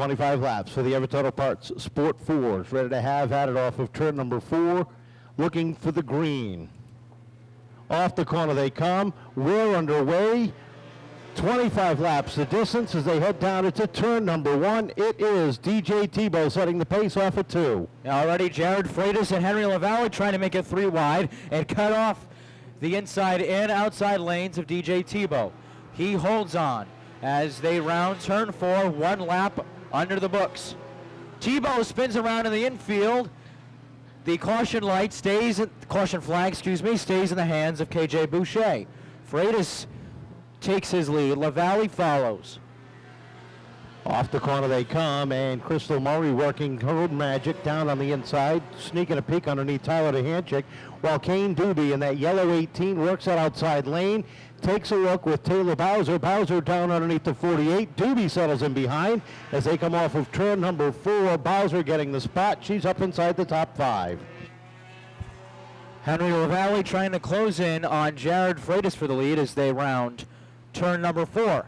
25 laps for the Everett Auto Parts Sport 4s. Ready to have at it off of turn number 4, looking for the green. Off the corner they come. We're underway. 25 laps the distance as they head down into turn number 1. It is DJ Tebow setting the pace off at 2. Already Jared Freitas and Henry LaValle trying to make it 3 wide and cut off the inside and outside lanes of DJ Tebow. He holds on as they round turn 4, 1 lap under the books. Tebow spins around in the infield. The caution light caution flag, stays in the hands of KJ Boucher. Freitas takes his lead. LaValle follows. Off the corner they come, and Crystal Murray working her magic down on the inside, sneaking a peek underneath Tyler DeHanchik, while Kane Doobie in that yellow 18 works that outside lane, takes a look with Taylor Bowser. Bowser down underneath the 48. Doobie settles in behind as they come off of turn number 4. Bowser getting the spot. She's up inside the top 5. Henry LaValle trying to close in on Jared Freitas for the lead as they round turn number 4.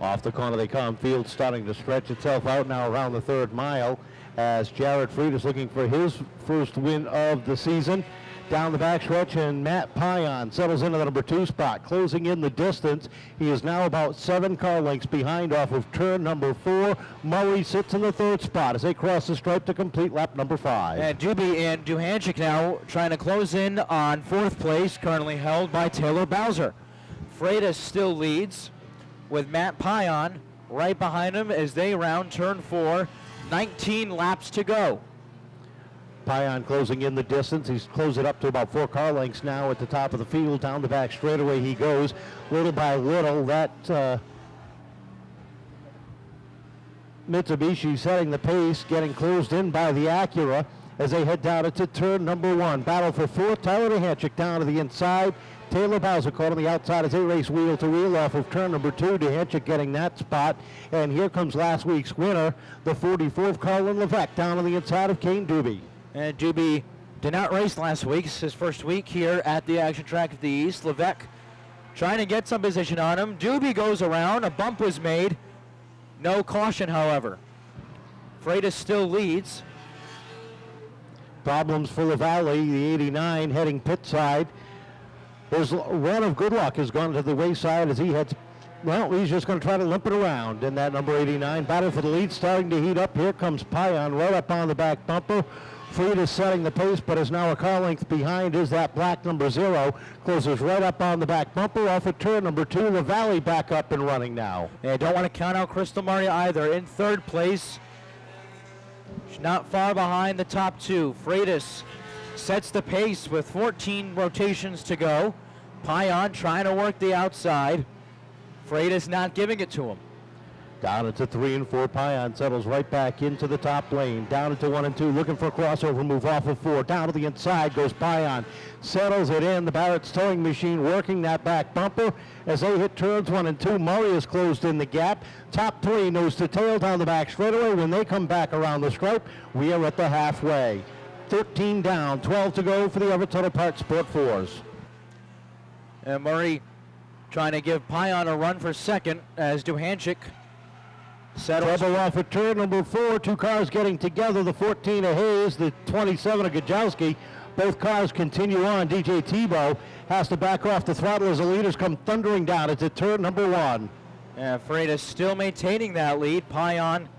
Off the corner they come. Field starting to stretch itself out now around the 3rd mile as Jared Freitas looking for his first win of the season. Down the backstretch, and Matt Pion settles into the number 2 spot, closing in the distance. He is now about 7 car lengths behind off of turn number 4. Murray sits in the 3rd spot as they cross the stripe to complete lap number 5. And Doobie and Duhanchik now trying to close in on 4th place, currently held by Taylor Bowser. Freitas still leads with Matt Pion right behind him as they round turn 4. 19 laps to go. Pion closing in the distance. He's closed it up to about 4 car lengths now at the top of the field. Down the back straightaway he goes. Little by little, that Mitsubishi setting the pace, getting closed in by the Acura as they head down into turn number 1. Battle for 4th. Tyler DeHanchik down to the inside. Taylor Bowser caught on the outside as they race wheel to wheel off of turn number 2. DeHanchik getting that spot. And here comes last week's winner, the 44th Colin Levesque down on the inside of Kane Doobie. And Doobie did not race last week. It's his first week here at the Action Track of the East. Levesque trying to get some position on him. Doobie goes around. A bump was made. No caution, however. Freitas still leads. Problems for LaValle, the 89 heading pit side. His run of good luck has gone to the wayside as he heads. Well, he's just going to try to limp it around in that number 89. Battle for the lead starting to heat up. Here comes Pion right up on the back bumper. Freitas setting the pace, but is now a car length behind is that black number 0. Closes right up on the back bumper off of turn number 2. LaValle back up and running now. Yeah, don't want to count out Crystal Murray either. In 3rd place. She's not far behind the top 2. Freitas sets the pace with 14 rotations to go. Pion trying to work the outside. Freitas not giving it to him. Down into 3 and 4. Pion settles right back into the top lane. Down into 1 and 2. Looking for a crossover move off of 4. Down to the inside goes Pion. Settles it in. The Barrett's towing machine working that back bumper as they hit turns 1 and 2. Murray has closed in the gap. Top 3 nose to tail down the back straightaway. When they come back around the stripe, we are at the halfway. 13 down, 12 to go for the Everett Auto Parts Sport 4s. And Murray trying to give Pion a run for second as Duhanchik settles. Trouble off at turn number 4. 2 cars getting together. The 14 of Hayes, the 27 of Gajowski. Both cars continue on. DJ Tebow has to back off the throttle as the leaders come thundering down. It's at turn number 1. And Freitas still maintaining that lead. Pion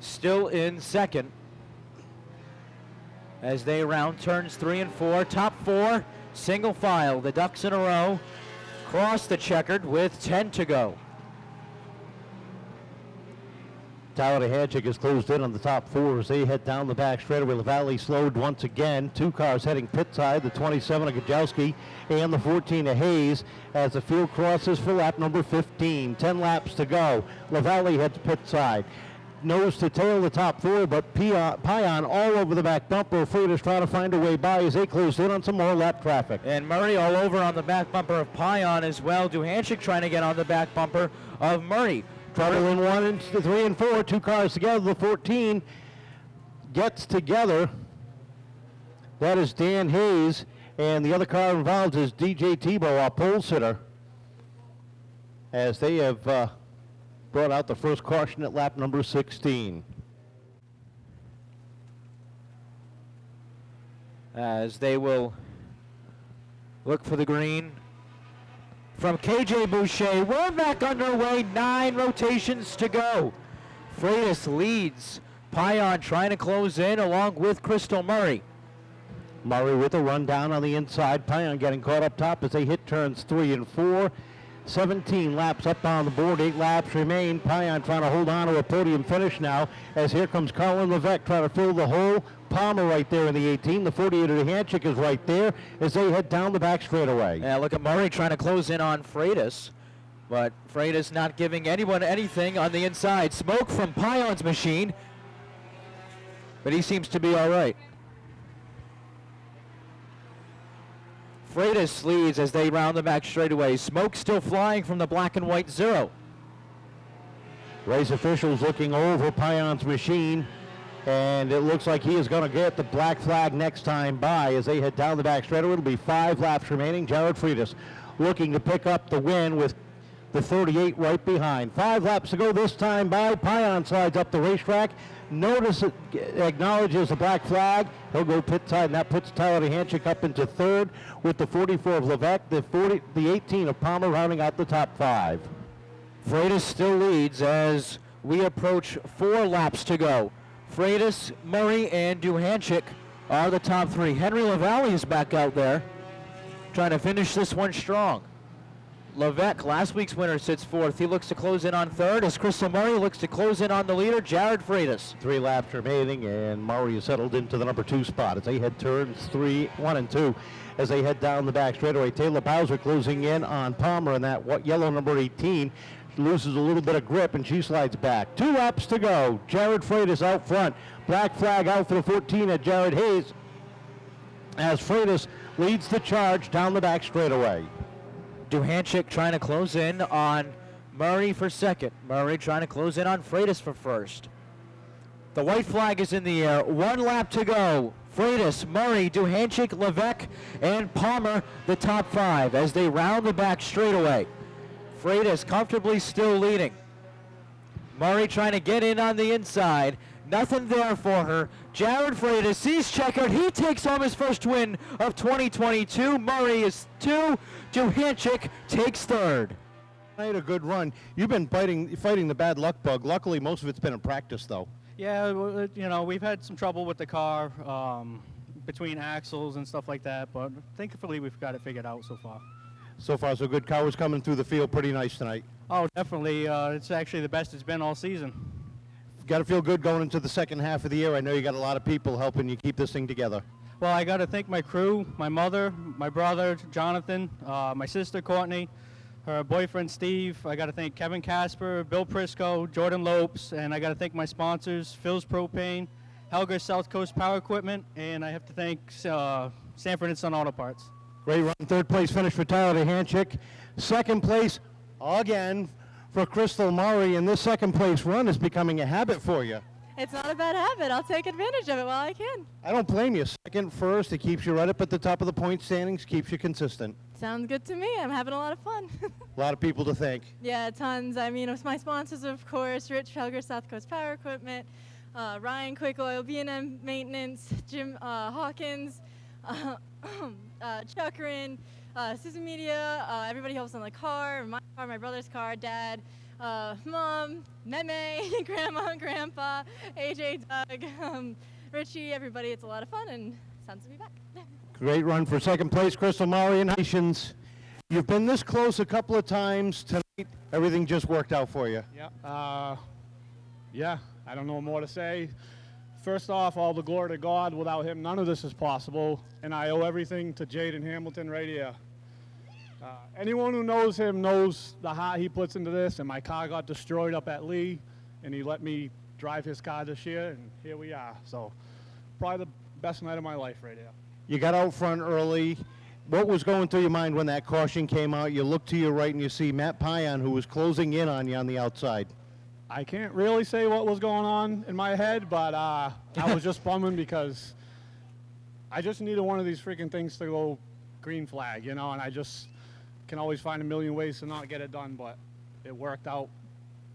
still in second as they round turns 3 and 4. Top 4, single file. The Ducks in a row cross the checkered with 10 to go. Tyler DeHanchik is closed in on the top 4 as they head down the back straightaway. LaValle slowed once again. 2 cars heading pit side, the 27 of Gajowski and the 14 of Hayes as the field crosses for lap number 15. 10 laps to go. LaValle heads pit side. Nose to tail the top 4, but Pion all over the back bumper. Freitas trying to find a way by as they closed in on some more lap traffic. And Murray all over on the back bumper of Pion as well. Duhanchik trying to get on the back bumper of Murray. Trouble in 1 and 3 and 4. 2 cars together. The 14 gets together. That is Dan Hayes. And the other car involved is DJ Tebow, our pole sitter. As they have brought out the first caution at lap number 16. As they will look for the green from KJ Boucher. We're back underway, 9 rotations to go. Freitas leads. Pion trying to close in along with Crystal Murray. Murray with a run down on the inside. Pion getting caught up top as they hit turns 3 and 4. 17 laps up on the board, 8 laps remain. Pion trying to hold on to a podium finish now as here comes Colin Levesque trying to fill the hole. Palmer right there in the 18. The 48 of the Handshake is right there as they head down the back straightaway. Yeah, look at Murray trying to close in on Freitas, but Freitas not giving anyone anything on the inside. Smoke from Pion's machine, but he seems to be all right. Freitas leads as they round the back straightaway. Smoke still flying from the black and white 0. Race officials looking over Pion's machine, and it looks like he is going to get the black flag next time by as they head down the back straightaway. It'll be 5 laps remaining. Jared Freitas looking to pick up the win with the 38 right behind. 5 laps to go this time by. Pion slides up the racetrack. Notice it acknowledges the black flag. He'll go pit side, and that puts Tyler Handshake up into 3rd with the 44 of Levesque, the 18 of Palmer rounding out the top 5. Freitas still leads as we approach 4 laps to go. Freitas, Murray, and Duhanchik are the top 3. Henry LaValle is back out there trying to finish this one strong. Levesque, last week's winner, sits 4th. He looks to close in on 3rd as Crystal Murray looks to close in on the leader, Jared Freitas. 3 laps remaining, and Murray is settled into the number 2 spot as they head turns 1 and 2 as they head down the back straightaway. Taylor Bowser closing in on Palmer, and that yellow number 18 loses a little bit of grip, and she slides back. 2 laps to go. Jared Freitas out front. Black flag out for the 14 at Jared Hayes as Freitas leads the charge down the back straightaway. Duhanchik trying to close in on Murray for 2nd. Murray trying to close in on Freitas for 1st. The white flag is in the air. 1 lap to go. Freitas, Murray, Duhanchik, Levesque, and Palmer, the top 5 as they round the back straightaway. Freitas comfortably still leading. Murray trying to get in on the inside. Nothing there for her. Jared Freitas sees checkered. He takes home his first win of 2022. Murray is 2. Duhanchik takes 3rd. Made a good run. You've been fighting the bad luck bug. Luckily, most of it's been in practice, though. Yeah, you know, we've had some trouble with the car between axles and stuff like that, but thankfully we've got it figured out so far. So far, so good. Car was coming through the field pretty nice tonight. Oh, definitely. It's actually the best it's been all season. Got to feel good going into the second half of the year. I know you got a lot of people helping you keep this thing together. Well, I got to thank my crew, my mother, my brother, Jonathan, my sister, Courtney, her boyfriend, Steve. I got to thank Kevin Casper, Bill Prisco, Jordan Lopes, and I got to thank my sponsors, Phil's Propane, Helger South Coast Power Equipment, and I have to thank Sanford and Son Auto Parts. Great run. 3rd place finish for Tyler Handshake. 2nd place, again, for Crystal Murray, and this 2nd place run is becoming a habit for you. It's not a bad habit. I'll take advantage of it while I can. I don't blame you. 2nd, 1st, it keeps you right up at the top of the point standings, keeps you consistent. Sounds good to me. I'm having a lot of fun. A lot of people to thank. Yeah, tons. I mean, it's my sponsors, of course, Rich Felger, South Coast Power Equipment, Ryan Quick Oil, B&M Maintenance, Jim Hawkins, Chuckrin, Susan Media, everybody helps on the car, my brother's car, Dad, Mom, Meme, Grandma, Grandpa, AJ, Doug, Richie, everybody. It's a lot of fun, and it's fun to be back. Great run for 2nd place, Crystal Murray and Nations. You've been this close a couple of times tonight. Everything just worked out for you. Yeah, I don't know more to say. First off, all the glory to God. Without him, none of this is possible, and I owe everything to Jaden Hamilton right here. Anyone who knows him knows the heart he puts into this, and my car got destroyed up at Lee, and he let me drive his car this year, and here we are. So probably the best night of my life right here. You got out front early. What was going through your mind when that caution came out? You look to your right and you see Matt Pion, who was closing in on you on the outside. I can't really say what was going on in my head, but I was just bumming because I just needed one of these freaking things to go green flag, you know, and I just can always find a million ways to not get it done, but it worked out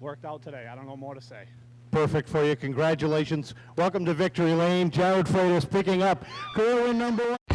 worked out today. I don't know more to say. Perfect for you. Congratulations. Welcome to Victory Lane. Jared Freitas picking up career win number 1.